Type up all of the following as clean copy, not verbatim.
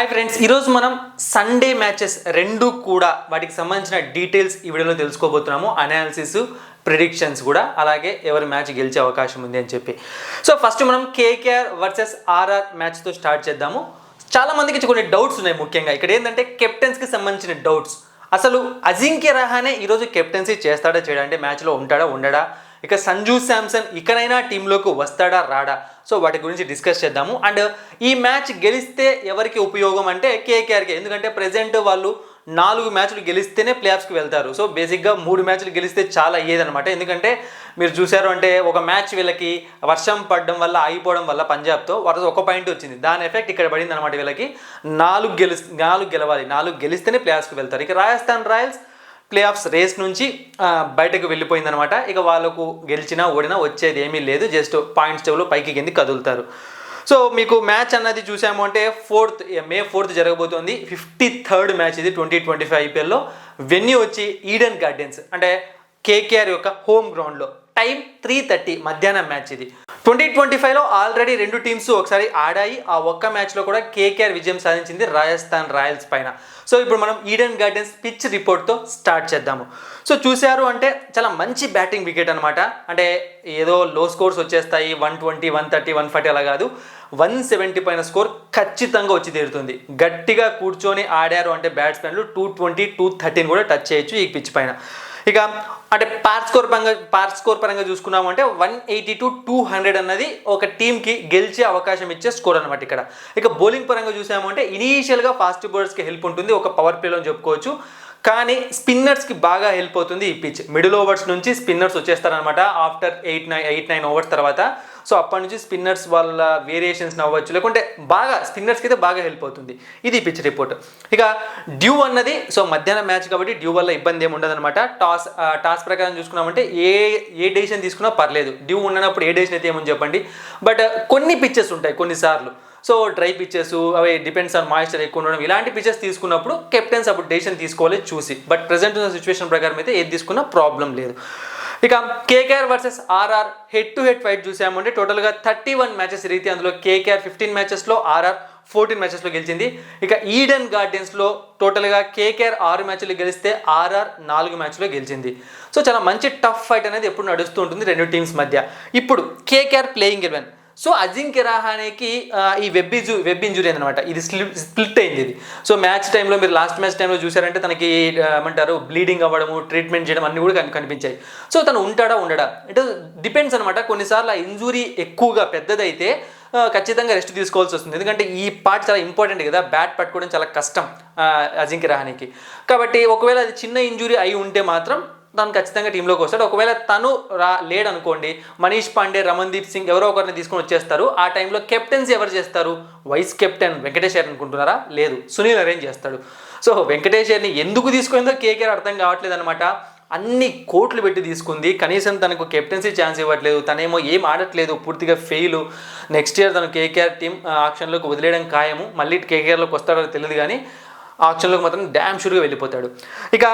Hi friends, ఈరోజు మనం Sunday matches రెండు కూడా వాటికి సంబంధించిన డీటెయిల్స్ ఈ వీడియోలో తెలుసుకోబోతున్నాము. అనాలిసిస్, ప్రిడిక్షన్స్ కూడా, అలాగే ఎవరి మ్యాచ్ గెలిచే అవకాశం ఉంది అని చెప్పి. సో ఫస్ట్ మనం కేకేఆర్ వర్సెస్ ఆర్ఆర్ మ్యాచ్తో స్టార్ట్ చేద్దాము. చాలా మందికి కొన్ని డౌట్స్ ఉన్నాయి. ముఖ్యంగా ఇక్కడ ఏంటంటే కెప్టెన్స్కి సంబంధించిన డౌట్స్. అసలు అజింక్య రహానే ఈరోజు కెప్టెన్సీ చేస్తాడా చేయడా, అంటే మ్యాచ్లో ఉంటాడా ఉండడా, ఇక సంజు శాంసన్ ఇకనైనా టీంలోకి వస్తాడా రాడా, సో వాటి గురించి డిస్కస్ చేద్దాము. అండ్ ఈ మ్యాచ్ గెలిస్తే ఎవరికి ఉపయోగం అంటే కేకేఆర్కి, ఎందుకంటే ప్రెజెంట్ వాళ్ళు 4 మ్యాచ్లు గెలిస్తేనే ప్లే ఆఫ్స్కి వెళ్తారు. సో బేసిక్గా 3 మ్యాచ్లు గెలిస్తే చాలా అయ్యేదన్నమాట. ఎందుకంటే మీరు చూసారు అంటే ఒక మ్యాచ్ వీళ్ళకి వర్షం పడడం వల్ల ఆగిపోవడం వల్ల పంజాబ్తో వరద 1 పాయింట్ వచ్చింది, దాని ఎఫెక్ట్ ఇక్కడ పడింది అనమాట. వీళ్ళకి 4 గెలవాలి, 4 గెలిస్తేనే ప్లే ఆఫ్స్కి వెళ్తారు. ఇక Rajasthan Royals playoffs race నుంచి బయటకు వెళ్ళిపోయిందనమాట. ఇక వాళ్ళకు గెలిచినా ఓడినా వచ్చేది ఏమీ లేదు, జస్ట్ పాయింట్స్ టేబుల్లో పైకి కింది కదులుతారు. సో మీకు మ్యాచ్ అన్నది చూసాము అంటే మే 4th జరగబోతోంది. 53rd మ్యాచ్ ఇది 2025 ఐపీఎల్లో. వెన్యూ వచ్చి ఈడెన్ గార్డెన్స్, అంటే కేకేఆర్ యొక్క హోమ్ గ్రౌండ్లో. టైం 3:30 మధ్యాహ్నం మ్యాచ్ ఇది. 2025లో ఆల్రెడీ 2 టీమ్స్ ఒకసారి ఆడాయి. ఆ ఒక్క మ్యాచ్లో కూడా కేకేఆర్ విజయం సాధించింది రాజస్థాన్ రాయల్స్ పైన. సో ఇప్పుడు మనం ఈడెన్ గార్డెన్స్ పిచ్ రిపోర్ట్తో స్టార్ట్ చేద్దాము. సో చూశారు అంటే చాలా మంచి బ్యాటింగ్ వికెట్ అనమాట. అంటే ఏదో లో స్కోర్స్ వచ్చేస్తాయి, 120, 130, 140 అలా కాదు, 170 పైన స్కోర్ ఖచ్చితంగా వచ్చి తీరుతుంది. గట్టిగా కూర్చొని ఆడారు అంటే బ్యాట్స్మెన్లు 220, 213 కూడా టచ్ చేయొచ్చు ఈ పిచ్ పైన. ఇక అంటే పార్ స్కోర్ పరంగా చూసుకున్నాము అంటే 180 to 200 అన్నది ఒక టీంకి గెలిచే అవకాశం ఇచ్చే స్కోర్ అనమాట ఇక్కడ. ఇక బౌలింగ్ పరంగా చూసాము అంటే ఇనీషియల్గా ఫాస్ట్ బౌలర్స్కి హెల్ప్ ఉంటుంది, ఒక పవర్ ప్లేలో అని చెప్పుకోవచ్చు. కానీ స్పిన్నర్స్కి బాగా హెల్ప్ అవుతుంది ఈ పిచ్. మిడిల్ ఓవర్స్ నుంచి స్పిన్నర్స్ వచ్చేస్తారనమాట ఆఫ్టర్ 8-9 ఓవర్స్ తర్వాత. సో అప్పటి నుంచి స్పిన్నర్స్ వాళ్ళ వేరియేషన్స్ అవ్వచ్చు, లేకుంటే బాగా స్పిన్నర్స్కి అయితే బాగా హెల్ప్ అవుతుంది. ఇది పిచ్ రిపోర్ట్. ఇక డ్యూ అన్నది సో మధ్యాహ్నం మ్యాచ్ కాబట్టి డ్యూ వల్ల ఇబ్బంది ఏమి ఉండదు అనమాట. టాస్ ప్రకారం చూసుకున్నామంటే ఏ డెసిషన్ తీసుకున్నా పర్లేదు. డ్యూ ఉన్నప్పుడు ఏ డెసిషన్ అయితే ఏమని చెప్పండి. బట్ కొన్ని పిచ్చెస్ ఉంటాయి కొన్నిసార్లు, సో డ్రై పిచ్చెస్, అవి డిపెండ్స్ ఆన్ మాయిశ్చర్ ఎక్కువ ఉండడం, ఇలాంటి పిచ్చెస్ తీసుకున్నప్పుడు కెప్టెన్స్ అప్పుడు డెసిషన్ తీసుకోవాలి చూసి. బట్ ప్రెజెంట్ ఉన్న సిచ్యువేషన్ ప్రకారం అయితే ఏది తీసుకున్నా ప్రాబ్లం లేదు. ఇక KKR versus RR head to head fight చూసామంటే టోటల్గా 31 మ్యాచెస్ రీతి. అందులో కేకేఆర్ 15 మ్యాచెస్లో, ఆర్ఆర్ 14 మ్యాచెస్లో గెలిచింది. ఇక ఈడెన్ గార్డెన్స్లో టోటల్గా కేకేఆర్ 6 మ్యాచ్లు గెలిస్తే ఆర్ఆర్ 4 మ్యాచ్లో గెలిచింది. సో చాలా మంచి టఫ్ ఫైట్ అనేది ఎప్పుడు నడుస్తూ ఉంటుంది రెండు టీమ్స్ మధ్య. ఇప్పుడు కేకేఆర్ ప్లేయింగ్ 11. సో అజింక్య రహానేకి ఈ వెబ్ ఇంజురీ అనమాట, ఇది స్ప్లిట్ అయింది ఇది. సో మ్యాచ్ టైంలో మీరు లాస్ట్ మ్యాచ్ టైంలో చూసారంటే తనకి ఏమంటారు బ్లీడింగ్ అవ్వడము, ట్రీట్మెంట్ చేయడం అన్నీ కూడా కనిపించాయి. సో తను ఉంటాడా ఉండడా అంటే డిపెండ్స్ అనమాట. కొన్నిసార్లు ఆ ఇంజురీ ఎక్కువగా పెద్దదైతే ఖచ్చితంగా రెస్ట్ తీసుకోవాల్సి వస్తుంది, ఎందుకంటే ఈ పార్ట్ చాలా ఇంపార్టెంట్ కదా, బ్యాట్ పట్టుకోవడం చాలా కష్టం అజింక్య రహానేకి. కాబట్టి ఒకవేళ అది చిన్న ఇంజురీ అయి ఉంటే మాత్రం తను ఖచ్చితంగా టీంలోకి వస్తాడు. ఒకవేళ తను లేడనుకోండి, మనీష్ పాండే, రమన్దీప్ సింగ్ ఎవరో ఒకరిని తీసుకొని వచ్చేస్తారు. ఆ టైంలో కెప్టెన్సీ ఎవరు చేస్తారు? వైస్ కెప్టెన్ వెంకటేష్ అయ్యర్ అనుకుంటున్నారా? లేదు, సునీల్ అరేంజ్ చేస్తాడు. సో వెంకటేష్ అయ్యర్ని ఎందుకు తీసుకుందో కేకేఆర్ అర్థం కావట్లేదు అనమాట. అన్ని కోట్లు పెట్టి తీసుకుంది, కనీసం తనకు కెప్టెన్సీ ఛాన్స్ ఇవ్వట్లేదు. తనేమో ఏం ఆడట్లేదు, పూర్తిగా ఫెయిల్. నెక్స్ట్ ఇయర్ తను కేకేఆర్ టీం ఆక్షన్లోకి వదిలేయడం ఖాయము. మళ్ళీ కేకేఆర్లోకి వస్తాడో తెలియదు, కానీ ఆక్షన్లోకి మాత్రం డ్యామ్ షూర్గా వెళ్ళిపోతాడు. ఇక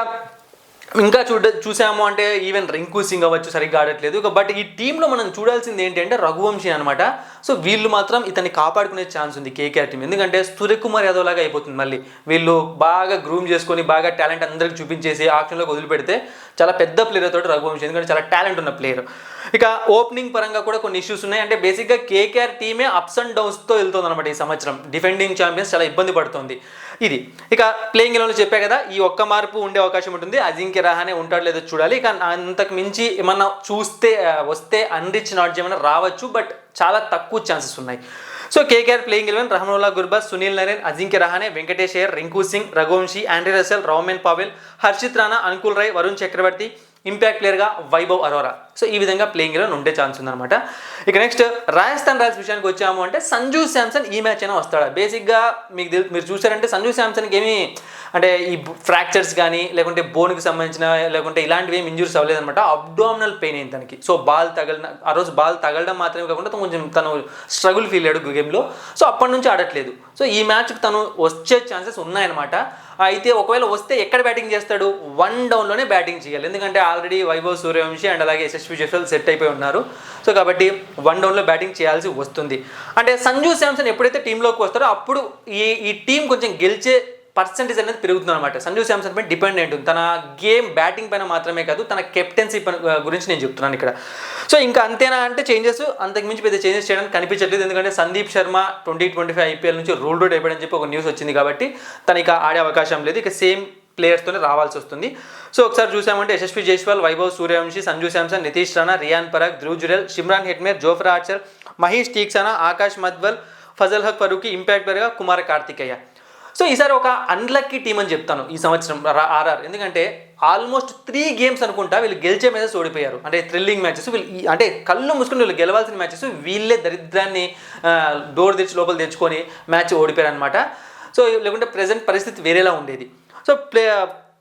ఇంకా చూసాము అంటే ఈవెన్ రింకు సింగ్ అవ్వచ్చు, సరిగ్గా ఆడట్లేదు. బట్ ఈ టీంలో మనం చూడాల్సింది ఏంటంటే రఘువంశీ అనమాట. సో వీళ్ళు మాత్రం ఇతన్ని కాపాడుకునే ఛాన్స్ ఉంది కేకేఆర్ టీం, ఎందుకంటే సూర్యకుమార్ యాదవ్ లాగా అయిపోతుంది. మళ్ళీ వీళ్ళు బాగా గ్రూమ్ చేసుకొని బాగా టాలెంట్ అందరికి చూపించేసి ఆక్షన్లోకి వదిలిపెడితే చాలా పెద్ద ప్లేయర్ తోటి రఘువంశీ, ఎందుకంటే చాలా టాలెంట్ ఉన్న ప్లేయర్. ఇక ఓపెనింగ్ పరంగా కూడా కొన్ని ఇష్యూస్ ఉన్నాయి. అంటే బేసిక్గా కేకేఆర్ టీమే అప్స్ అండ్ డౌన్స్తో వెళ్తుంది అనమాట ఈ సంవత్సరం. డిఫెండింగ్ ఛాంపియన్స్ చాలా ఇబ్బంది పడుతుంది ఇది. ఇక ప్లేయింగ్ ఎలెవెన్లో చెప్పా కదా, ఈ ఒక్క మార్పు ఉండే అవకాశం ఉంటుంది. అజింక్య రహానే ఉంటాడు లేదో చూడాలి. ఇక అంతకు మించి ఏమన్నా వస్తే అన్రిచ్ నాట్ ఏమైనా రావచ్చు, బట్ చాలా తక్కువ ఛాన్సెస్ ఉన్నాయి. So KKR playing 11 Rahmanullah Gurbaz, Sunil Narine, Ajinkya Rahane, Venkatesh Iyer, Rinku Singh, Raghuvanshi, Andre Russell, Rovman Powell, Harshit Rana, Anukul Roy, Varun Chakravarthy, impact ప్లేయర్గా వైభవ్ అరోరా. సో ఈ విధంగా ప్లేయింగ్ 11 ఉండే ఛాన్స్ ఉందన్నమాట. ఇక నెక్స్ట్ రాజస్థాన్ రాయల్స్ విషయానికి వచ్చాము అంటే సంజు శాంసన్ ఈ మ్యాచ్ అయినా వస్తాడా? బేసిక్గా మీరు చూసారంటే సంజు శాంసన్కి ఏమి అంటే ఈ ఫ్రాక్చర్స్ కానీ లేకుంటే బోన్కి సంబంధించిన లేకుంటే ఇలాంటివి ఏమి ఇంజూరీస్ అవ్వలేదన్నమాట. అబ్డామినల్ పెయిన్ అయింది తనకి. సో ఆ రోజు బాల్ తగలడం మాత్రమే కాకుండా తను స్ట్రగుల్ ఫీల్ అయ్యాడు గేమ్లో. సో అప్పటి నుంచి ఆడట్లేదు. సో ఈ మ్యాచ్కి తను వచ్చే ఛాన్సెస్ ఉన్నాయన్నమాట. అయితే ఒకవేళ వస్తే ఎక్కడ బ్యాటింగ్ చేస్తాడు? 1 డౌన్లోనే బ్యాటింగ్ చేయాలి, ఎందుకంటే ఆల్రెడీ వైభవ్ సూర్యవంశీ అండ్ అలాగే యశస్వి యశస్వి జైస్వాల్ సెట్ అయిపోయి ఉన్నారు. సో కాబట్టి 1 డౌన్లో బ్యాటింగ్ చేయాల్సి వస్తుంది. అంటే సంజు శాంసన్ ఎప్పుడైతే టీంలోకి వస్తారో అప్పుడు ఈ టీం కొంచెం గెలిచే పర్సెంటేజ్ అనేది పెరుగుతుంది అనమాట. సంజు శాంసన్ పైన డిపెండెంట్ ఉంది. తన గేమ్ బ్యాటింగ్ పైన మాత్రమే కాదు, తన కెప్టెన్సీ గురించి నేను చెప్తున్నాను ఇక్కడ. సో ఇంకా అంతేనా అంటే చేంజెస్ అంతకుమించి పెద్ద చేంజెస్ చేయడానికి కనిపించట్లేదు. ఎందుకంటే సందీప్ శర్మ 2025 ఐపీఎల్ నుంచి రూల్ అవుట్ అయిపోయాడని చెప్పి ఒక న్యూస్ వచ్చింది కాబట్టి తను ఇక ఆడే అవకాశం లేదు. ఇక సేమ్ ప్లేయర్స్తోనే రావాల్సి వస్తుంది. సో ఒకసారి చూసామంటే Yashasvi Jaiswal, Vaibhav Suryavanshi, Sanju Samson, Nitish Rana, Riyan Parag, Dhruv Jurel, Shimron Hetmyer, Jofra Archer, Maheesh Theekshana, Akash Madhwal, Fazalhaq Farooqi, impact ప్లేయర్గా కుమార్ కార్తికేయ. సో ఈసారి ఒక అన్లక్కీ టీం అని చెప్తాను ఈ సంవత్సరం ఆర్ఆర్. ఎందుకంటే ఆల్మోస్ట్ 3 గేమ్స్ అనుకుంటా వీళ్ళు గెలిచే మ్యాచెస్ ఓడిపోయారు. అంటే థ్రిల్లింగ్ మ్యాచెస్, వీళ్ళు అంటే కళ్ళు మూసుకుని వీళ్ళు గెలవాల్సిన మ్యాచెస్ వీళ్ళే దరిద్రాన్ని డోర్ తెచ్చి లోపల తెచ్చుకొని మ్యాచ్ ఓడిపోయారు అనమాట. సో లేకుంటే ప్రెజెంట్ పరిస్థితి వేరేలా ఉండేది. సో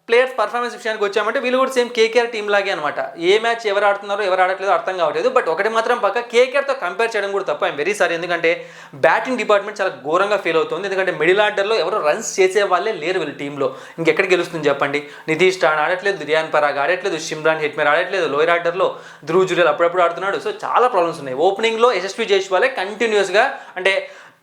ప్లేయర్స్ పర్ఫార్మెన్స్ విషయానికి వచ్చామంటే వీళ్ళు కూడా సేమ్ కేకేఆర్ టీం లాగే అనమాట. ఏ మ్యాచ్ ఎవరు ఆడుతున్నారో ఎవరు ఆడట్లేదో అర్థం కావట్లేదు. బట్ ఒకటి మాత్రం పక్క కేకేఆర్తో కంపేర్ చేయడం కూడా తప్ప ఐఎమ్ వెరీ సారీ. ఎందుకంటే బ్యాటింగ్ డిపార్ట్మెంట్ చాలా ఘోరంగా ఫెయిల్ అవుతుంది. ఎందుకంటే మిడిల్ ఆర్డర్లో ఎవరు రన్స్ చేసే వాళ్ళే లేరు వీళ్ళ టీంలో. ఇంకెక్కడ గెలుస్తుంది చెప్పండి? నితీష్ రాణా ఆడట్లేదు, రియాన్ పరాగ్ ఆడట్లేదు, షిమ్రాన్ హెట్మేర్ ఆడట్లేదు, లోయర్ ఆర్డర్లో ధ్రువ్ జురెల్ అప్పుడప్పుడు ఆడుతున్నాడు. సో చాలా ప్రాబ్లమ్స్ ఉన్నాయి. ఓపెనింగ్లో యశస్వి జైస్వాలే కంటిన్యూస్గా అంటే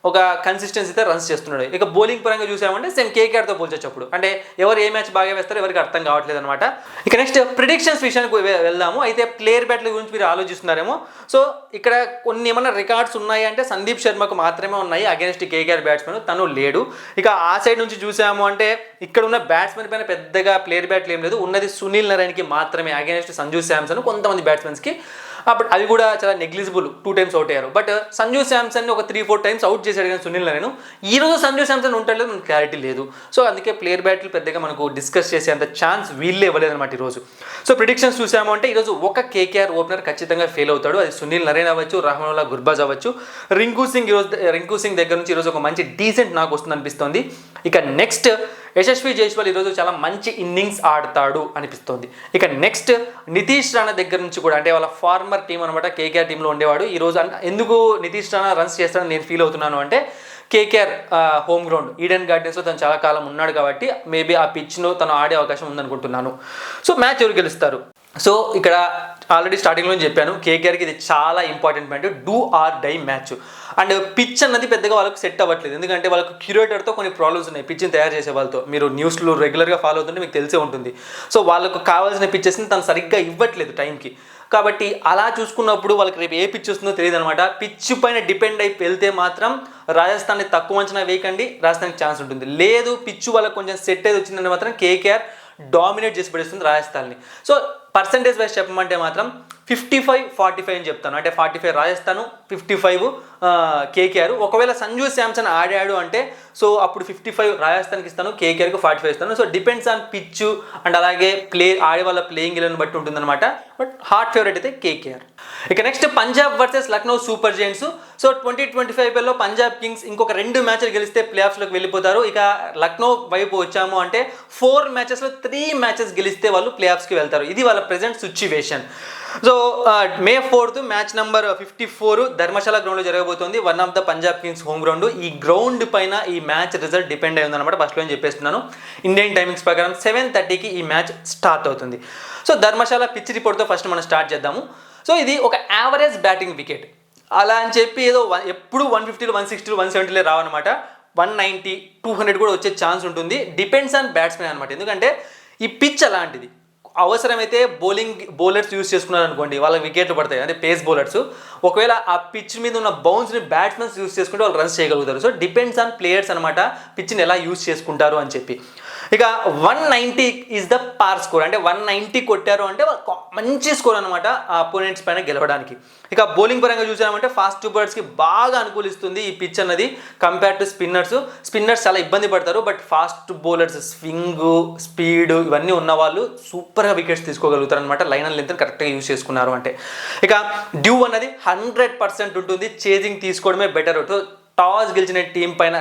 ఒక కన్సిస్టెన్సీతో రన్స్ చేస్తున్నాడు. ఇక బౌలింగ్ పరంగా చూసామంటే సేమ్ కేకేఆర్తో పోల్చొచ్చప్పుడు. అంటే ఎవరు ఏ మ్యాచ్ బాగా వేస్తారో ఎవరికి అర్థం కావట్లేదు అనమాట. ఇక నెక్స్ట్ ప్రిడిక్షన్స్ విషయానికి వెళ్దాము. అయితే ప్లేయర్ బ్యాట్ల గురించి మీరు ఆలోచిస్తున్నారేమో. సో ఇక్కడ కొన్ని ఏమైనా రికార్డ్స్ ఉన్నాయి అంటే సందీప్ శర్మకు మాత్రమే ఉన్నాయి అగేన్స్ట్ కేకేఆర్ బ్యాట్స్మెన్, తను లేడు. ఇక ఆ సైడ్ నుంచి చూసాము అంటే ఇక్కడ ఉన్న బ్యాట్స్మెన్ పైన పెద్దగా ప్లేయర్ బ్యాట్లు ఏం లేదు. ఉన్నది సునీల్ నారాయణకి మాత్రమే అగేన్స్ట్ సంజు శాంసన్, కొంతమంది బ్యాట్స్మెన్స్కి. బట్ అది కూడా చాలా నెగ్లిజిబుల్, 2 టైమ్స్ అవుట్ అయ్యారు. బట్ సంజు శాంసన్ ఒక 3-4 టైమ్స్ అవుట్ చేశాడు కానీ సునీల్ నారాయణ. ఈ రోజు సంజు శాంసన్ ఉంటాడో మనకు క్లారిటీ లేదు. సో అందుకే ప్లేయర్ బ్యాట్లు పెద్దగా మనకు డిస్కస్ చేసేంత ఛాన్స్ వీళ్ళే ఇవ్వలేదు అనమాట ఈరోజు. సో ప్రిడిక్షన్స్ చూసాము అంటే ఈరోజు ఒక కేకేఆర్ ఓపెనర్ ఖచ్చితంగా ఫెయిల్ అవుతాడు. అది సునీల్ నారాయణ అవ్వచ్చు, రహమానుల్లా గుర్బాజ్ అవ్వచ్చు. రింకు సింగ్ దగ్గర నుంచి ఈరోజు ఒక మంచి డీసెంట్ నాకు వస్తుంది అనిపిస్తుంది. ఇక నెక్స్ట్ యశస్వి జైస్వాల్ ఈరోజు చాలా మంచి ఇన్నింగ్స్ ఆడతాడు అనిపిస్తుంది. ఇక నెక్స్ట్ నితీష్ రాణా దగ్గర నుంచి కూడా, అంటే వాళ్ళ ఫార్మర్ టీం అనమాట, కేకేఆర్ టీంలో ఉండేవాడు. ఈరోజు ఎందుకు నితీష్ రాణా రన్స్ చేస్తాడని నేను ఫీల్ అవుతున్నాను అంటే కేకేఆర్ హోమ్ గ్రౌండ్ ఈడెన్ గార్డెన్స్లో తను చాలా కాలం ఉన్నాడు కాబట్టి మేబీ ఆ పిచ్ను తను ఆడే అవకాశం ఉందనుకుంటున్నాను. సో మ్యాచ్ ఎవరు గెలుస్తారు? సో ఇక్కడ ఆల్రెడీ స్టార్టింగ్లో చెప్పాను, కేకేఆర్కి ఇది చాలా important match, do or die match. And pitch అన్నది పెద్దగా వాళ్ళకి సెట్ అవ్వట్లేదు. ఎందుకంటే వాళ్ళకు క్యూరేటర్తో కొన్ని ప్రాబ్లమ్స్ ఉన్నాయి పిచ్ని తయారు చేసే వాళ్ళతో. మీరు న్యూస్లో రెగ్యులర్గా ఫాలో అవుతుంటే మీకు తెలిసే ఉంటుంది. సో వాళ్ళకు కావాల్సిన పిచ్చెస్ని తను సరిగ్గా ఇవ్వట్లేదు టైంకి. కాబట్టి అలా చూసుకున్నప్పుడు వాళ్ళకి రేపు ఏ పిచ్ వస్తుందో తెలియదు అనమాట. పిచ్ పైన డిపెండ్ అయి వెళ్తే మాత్రం రాజస్థాన్ని తక్కువ అంచనా వేయకండి, రాజస్థాన్కి ఛాన్స్ ఉంటుంది. లేదు పిచ్ వాళ్ళకి కొంచెం సెట్ అయితే వచ్చిందంటే మాత్రం కేకేఆర్ డామినేట్ చేసి పడేస్తుంది రాజస్థాన్ని. సో పర్సంటేజ్ వైజ్ చెప్పమంటే మాత్రం 55-45 అని చెప్తాను. అంటే 45 రాజస్థాను, 55 కేకేఆర్. ఒకవేళ సంజు శాంసన్ ఆడాడు అంటే సో అప్పుడు 55 రాజస్థాన్కి ఇస్తాను, కేకేఆర్కి 45 ఇస్తాను. So depends on pitch and అలాగే ఆడే వాళ్ళ ప్లేయింగ్ ఎలెవెన్ బట్టి ఉంటుందన్నమాట. బట్ హాట్ ఫేవరెట్ అయితే కేకేఆర్. ఇక next Punjab versus Lucknow super giants. So 2025లో పంజాబ్ కింగ్స్ ఇంకొక 2 మ్యాచ్లు గెలిస్తే ప్లే ఆఫ్స్లోకి వెళ్ళిపోతారు. ఇక లక్నో వైపు వచ్చాము అంటే 4 మ్యాచెస్లో 3 మ్యాచెస్ గెలిస్తే వాళ్ళు ప్లే ఆఫ్స్కి వెళ్తారు. ఇది వాళ్ళ present situation. So May 4th match number 54 Dharamshala గ్రౌండ్లో జరగబోతుంది. One of the Punjab Kings home ground. ఈ గ్రౌండ్ పైన ఈ మ్యాచ్ రిజల్ట్ డిపెండ్ అయి ఉందన్నమాట. ఫస్ట్లో నేను చెప్పేస్తున్నాను. ఇండియన్ టైమింగ్స్ ప్రకారం 7:30కి ఈ మ్యాచ్ స్టార్ట్ అవుతుంది. సో ధర్మశాల పిచ్ రిపోర్ట్తో ఫస్ట్ మనం స్టార్ట్ చేద్దాము. సో ఇది ఒక యావరేజ్ బ్యాటింగ్ వికెట్. అలా అని చెప్పి ఏదో ఎప్పుడు 150, 160, 170 రావన్నమాట. 190, 200 కూడా వచ్చే ఛాన్స్ ఉంటుంది. డిపెండ్స్ ఆన్ బ్యాట్స్మెన్ అనమాట. ఎందుకంటే ఈ పిచ్ అలాంటిది. అవసరమైతే బౌలర్స్ యూస్ చేసుకున్నారు అనుకోండి, వాళ్ళకి వికెట్లు పడతాయి, అంటే పేస్ బౌలర్స్. ఒకవేళ ఆ పిచ్ మీద ఉన్న బౌన్స్ని బ్యాట్స్మెన్స్ యూస్ చేసుకుంటే వాళ్ళు రన్స్ చేయగలుగుతారు. సో డిపెండ్స్ ఆన్ ప్లేయర్స్ అనమాట పిచ్ని ఎలా యూస్ చేసుకుంటారు అని చెప్పి. ఇక 190 ఈజ్ ద పార్ స్కోర్. అంటే 190 కొట్టారు అంటే మంచి స్కోర్ అనమాట ఆ అపోనెంట్స్ పైన గెలవడానికి. ఇక బౌలింగ్ పరంగా చూసామంటే ఫాస్ట్ బౌలర్స్కి బాగా అనుకూలిస్తుంది ఈ పిచ్ అన్నది కంపేర్ టు స్పిన్నర్స్ చాలా ఇబ్బంది పడతారు. But fast bowlers swing, speed ఇవన్నీ ఉన్న వాళ్ళు సూపర్గా వికెట్స్ తీసుకోగలుగుతారు అనమాట. లైన్ అండ్ లెంత్ కరెక్ట్గా యూజ్ చేసుకున్నారు అంటే. ఇక డ్యూ అన్నది 100% ఉంటుంది. చేజింగ్ తీసుకోవడమే బెటర్. టాస్ గెలిచిన టీం పైన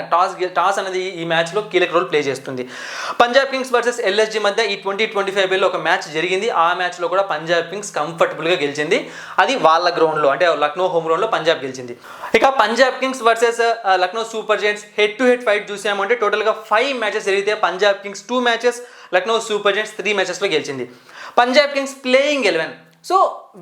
టాస్ అనేది ఈ మ్యాచ్లో కీలక రోల్ ప్లే చేస్తుంది. పంజాబ్ కింగ్స్ వర్సెస్ ఎల్ఎస్జీ మధ్య ఈ 2025లో ఒక మ్యాచ్ జరిగింది. ఆ మ్యాచ్లో కూడా పంజాబ్ కింగ్స్ కంఫర్టబుల్గా గెలిచింది. అది వాళ్ళ గ్రౌండ్లో, అంటే లక్నో హోమ్ గ్రౌండ్లో పంజాబ్ గెలిచింది. ఇక Punjab Kings versus Lucknow super Giants head to head fight చూసామంటే టోటల్గా 5 మ్యాచెస్ జరిగితే Punjab Kings 2 matches, Lucknow super Giants 3 మ్యాచెస్లో గెలిచింది. పంజాబ్ కింగ్స్ ప్లేయింగ్ 11 సో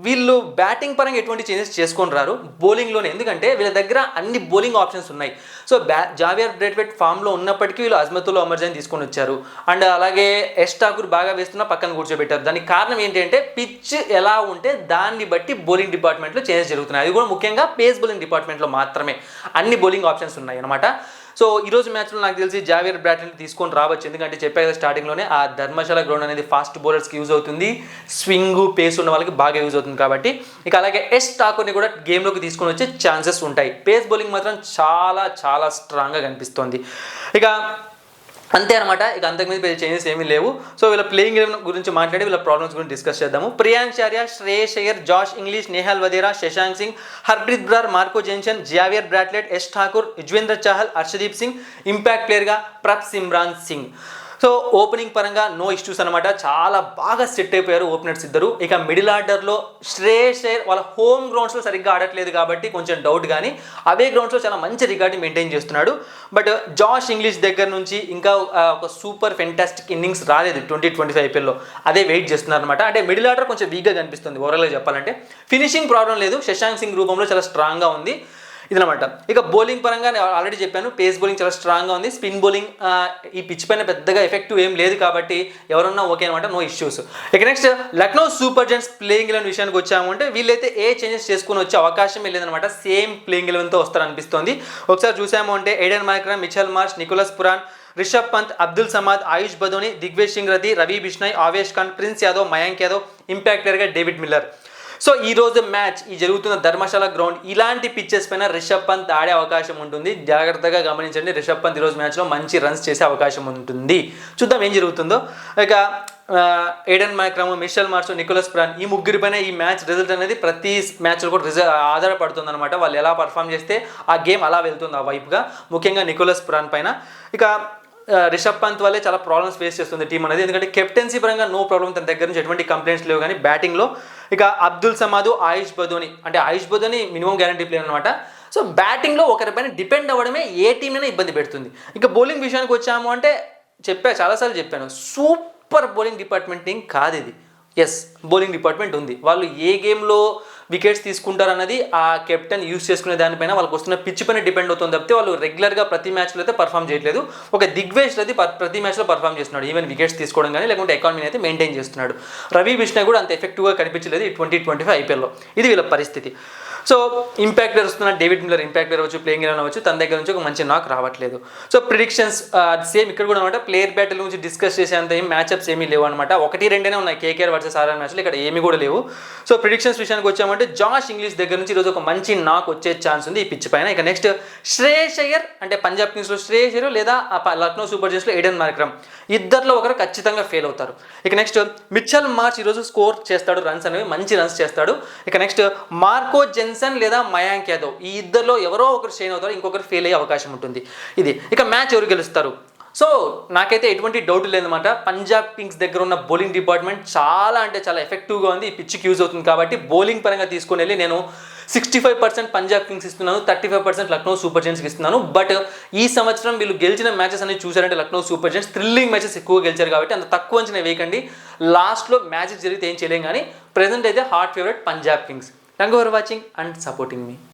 వీళ్ళు బ్యాటింగ్ పరంగా ఎటువంటి చేంజెస్ చేసుకొని రారు, బౌలింగ్లోనే. ఎందుకంటే వీళ్ళ దగ్గర అన్ని బౌలింగ్ ఆప్షన్స్ ఉన్నాయి. సో జావియర్ బ్రేట్వేట్ ఫామ్లో ఉన్నప్పటికీ వీళ్ళు అజ్మతుల్లా ఉమర్జాన్ తీసుకొని వచ్చారు. అండ్ అలాగే యష్ ఠాకూర్ బాగా వేస్తున్నా పక్కన కూర్చోబెట్టారు. దానికి కారణం ఏంటి అంటే పిచ్ ఎలా ఉంటే దాన్ని బట్టి బౌలింగ్ డిపార్ట్మెంట్లో చేంజెస్ జరుగుతున్నాయి. అది కూడా ముఖ్యంగా పేస్ బౌలింగ్ డిపార్ట్మెంట్లో మాత్రమే అన్ని బౌలింగ్ ఆప్షన్స్ ఉన్నాయి అనమాట. సో ఈరోజు మ్యాచ్లో నాకు తెలిసి జావియర్ బ్రాట్లెట్ని తీసుకొని రావచ్చు. ఎందుకంటే చెప్పే కదా స్టార్టింగ్లోనే ఆ ధర్మశాల గ్రౌండ్ అనేది ఫాస్ట్ బౌలర్స్కి యూజ్ అవుతుంది, స్వింగ్ పేస్ ఉన్న వాళ్ళకి బాగా యూజ్ అవుతుంది కాబట్టి. ఇక అలాగే యష్ ఠాకూర్ని కూడా గేమ్లోకి తీసుకొని వచ్చే ఛాన్సెస్ ఉంటాయి. పేస్ బౌలింగ్ మాత్రం చాలా చాలా స్ట్రాంగ్గా కనిపిస్తోంది. ఇక అంతే అనమాట. ఇక అంతకుమించి పెద్ద చేంజెస్ ఏమీ లేవు. సో వీళ్ళ ప్లేయింగ్ ఎలెవెన్ గురించి మాట్లాడి వీళ్ళ ప్రాబ్లమ్స్ గురించి డిస్కస్ చేద్దాము. Priyansh Arya, Shreyas Iyer, Josh Inglis, Nehal Wadhera, Shashank Singh, Harpreet Brar, Marco Jansen, Xavier Bartlett, Yash Thakur, Yuzvendra Chahal, Arshdeep Singh, impact ప్లేయర్గా Prabhsimran Singh. So opening పరంగా నో ఇష్యూస్ అనమాట, చాలా బాగా సెట్ అయిపోయారు ఓపెనర్స్ ఇద్దరు. ఇక మిడిల్ ఆర్డర్లో శ్రేయస్ అయ్యర్ వాళ్ళ హోమ్ గ్రౌండ్స్లో సరిగ్గా ఆడట్లేదు కాబట్టి కొంచెం డౌట్, కానీ అవే గ్రౌండ్స్లో చాలా మంచి రికార్డ్ని మెయింటైన్ చేస్తున్నాడు. బట్ జాష్ ఇంగ్లీష్ దగ్గర నుంచి ఇంకా ఒక సూపర్ ఫెంటాస్టిక్ ఇన్నింగ్స్ రాలేదు 2025 IPLలో, అదే వెయిట్ చేస్తున్నారు అనమాట. అంటే మిడిల్ ఆర్డర్ కొంచెం వీక్గా కనిపిస్తుంది ఓవరాల్గా చెప్పాలంటే. ఫినిషింగ్ ప్రాబ్లం లేదు, శశాంక్ సింగ్ రూపంలో చాలా స్ట్రాంగ్గా ఉంది ఇదనమాట. ఇక బౌలింగ్ పరంగా నేను ఆల్రెడీ చెప్పాను, పేస్ బౌలింగ్ చాలా స్ట్రాంగ్గా ఉంది. స్పిన్ బౌలింగ్ ఈ పిచ్ పైన పెద్దగా ఎఫెక్టివ్ ఏం లేదు కాబట్టి ఎవరన్నా ఓకే అనమాట, నో ఇష్యూస్. ఇక next Lucknow super giants playing eleven విషయానికి వచ్చాము అంటే వీళ్ళైతే ఏ చేంజెస్ చేసుకుని వచ్చే అవకాశం లేదనమాట, సేమ్ ప్లేయింగ్ ఎలెవెన్తో వస్తారనిపిస్తుంది. ఒకసారి చూసాము అంటే Aiden Markram, Mitchell Marsh, Nicholas Pooran, Rishabh Pant, Abdul Samad, Ayush Badoni, Digvesh Singh Rathi, Ravi Bishnoi, Avesh Khan, Prince Yadav, Mayank Yadav, impact ప్లేయర్గా డేవిడ్ మిల్లర్. సో ఈ రోజు మ్యాచ్ ఈ జరుగుతున్న ధర్మశాల గ్రౌండ్ ఇలాంటి పిచ్చెస్ పైన రిషబ్ పంత్ ఆడే అవకాశం ఉంటుంది. జాగ్రత్తగా గమనించండి, రిషబ్ పంత్ ఈరోజు మ్యాచ్లో మంచి రన్స్ చేసే అవకాశం ఉంటుంది. చూద్దాం ఏం జరుగుతుందో. ఇక Aiden Markram, Mitchell Marsh, Nicholas Pooran ఈ ముగ్గురి పైన ఈ మ్యాచ్ రిజల్ట్ అనేది ప్రతి మ్యాచ్లో కూడా ఆధారపడుతుంది అనమాట. వాళ్ళు ఎలా పర్ఫామ్ చేస్తే ఆ గేమ్ అలా వెళ్తుంది ఆ వైపుగా, ముఖ్యంగా నికోలస్ పురాన్ పైన. ఇక రిషబ్ పంత్ వల్లే చాలా ప్రాబ్లమ్స్ ఫేస్ చేస్తుంది టీం అనేది, ఎందుకంటే కెప్టెన్సీ పరంగా నో ప్రాబ్లం, తన దగ్గర నుంచి ఎటువంటి కంప్లైంట్స్ లేవు. కానీ బ్యాటింగ్లో ఇక అబ్దుల్ సమాద్, ఆయుష్ బదోని, అంటే Ayush Badoni minimum guarantee player అనమాట. సో బ్యాటింగ్లో ఒకరిపైన డిపెండ్ అవ్వడమే ఏ టీంనైనా ఇబ్బంది పెడుతుంది. ఇక బౌలింగ్ విషయానికి వచ్చాము అంటే చాలాసార్లు చెప్పాను, సూపర్ బౌలింగ్ డిపార్ట్మెంట్ టీం కాదు ఇది. ఎస్, బౌలింగ్ డిపార్ట్మెంట్ ఉంది, వాళ్ళు ఏ గేమ్లో వికెట్స్ తీసుకుంటారు అన్నది ఆ కెప్టెన్ యూస్ చేసుకునే దానిపైన వాళ్ళకి వస్తున్న పిచ్ పైన డిపెండ్ అవుతుంది తప్పితే వాళ్ళు రెగ్యులర్గా ప్రతి మ్యాచ్లో అయితే పర్ఫామ్ చేయట్లేదు. ఒక దిగ్వేజ్ అయితే ప్రతి మ్యాచ్లో పర్ఫామ్ చేస్తున్నాడు, ఈవెన్ వికెట్స్ తీసుకోవడం కానీ లేకుంటే ఎకానమీని అయితే మెయింటైన్ చేస్తున్నాడు. రవి బిష్నాయ్ కూడా అంత ఎఫెక్టివ్గా కనిపించలేదు ఈ 2025 IPLలో. ఇది వీళ్ళ పరిస్థితి. సో ఇంపాక్ట్ ప్లేయర్ వస్తున్న డేవిడ్ మిల్లర్, ఇంపాక్ట్ ప్లేయర్ అవ్వచ్చు, ప్లేయింగ్ ఎలెవెన్ అవ్వచ్చు, తన దగ్గర నుంచి ఒక మంచి నాక్ రావట్లేదు. సో ప్రిడిక్షన్స్ సేమ్ ఇక్కడ కూడా అనమాట, ప్లేయర్ బ్యాటిల్ గురించి డిస్కస్ చేసేంత ఏం మ్యాచ్అప్స్ ఏమీ లేవు అనమాట. 1-2 ఉన్నాయి KKR వర్సెస్ RR మ్యాచ్లు, ఇక్కడ ఏమీ కూడా లేవు. సో ప్రిడిక్షన్స్ విషయానికి వచ్చామంటే జాష్ ఇంగ్లీష్ దగ్గర నుంచి ఈరోజు ఒక మంచి నాక్ వచ్చే ఛాన్స్ ఉంది ఈ పిచ్ పైన. ఇక నెక్స్ట్ శ్రేయస్ అయ్యర్, అంటే పంజాబ్ కింగ్స్లో శ్రేయస్ అయ్యర్ లేదా లక్నో సూపర్ జెయింట్స్లో ఎడెన్ మార్క్రమ్, ఇద్దరిలో ఒకరు ఖచ్చితంగా ఫెయిల్ అవుతారు. ఇక నెక్స్ట్ మిచెల్ మార్ష్ ఈరోజు స్కోర్ చేస్తాడు, రన్స్ అనేవి మంచి రన్స్ చేస్తాడు. ఇక నెక్స్ట్ మార్కో జెన్సన్ లేదా మయాంక్ యాదవ్, ఈ ఇద్దరిలో ఎవరో ఒకరు షైన్ అవుతారు, ఇంకొకరు ఫెయిల్ అయ్యే అవకాశం ఉంటుంది. ఇది ఇక మ్యాచ్ ఎవరు గెలుస్తారు. సో నాకైతే ఎటువంటి డౌట్ లేదన్నమాట, పంజాబ్ కింగ్స్ దగ్గర ఉన్న బౌలింగ్ డిపార్ట్మెంట్ చాలా అంటే చాలా ఎఫెక్టివ్గా ఉంది, ఈ పిచ్కి యూజ్ అవుతుంది. కాబట్టి బౌలింగ్ పరంగా తీసుకుని వెళ్ళి నేను 65% పంజాబ్ కింగ్స్ ఇస్తున్నాను, 35% లక్నో సూపర్ జెయింట్స్కి ఇస్తున్నాను. బట్ ఈ సంవత్సరం వీళ్ళు గెలిచిన మ్యాచెస్ అనేది చూసారంటే Lucknow super giants thrilling matches ఎక్కువ గెలిచారు కాబట్టి అంత తక్కువ అంచనా వేయకండి. లాస్ట్లో మ్యాచెస్ జరిగితే ఏం చేయలేం, కానీ ప్రెజెంట్ అయితే hot favourite Punjab Kings. Thank you for watching and supporting me.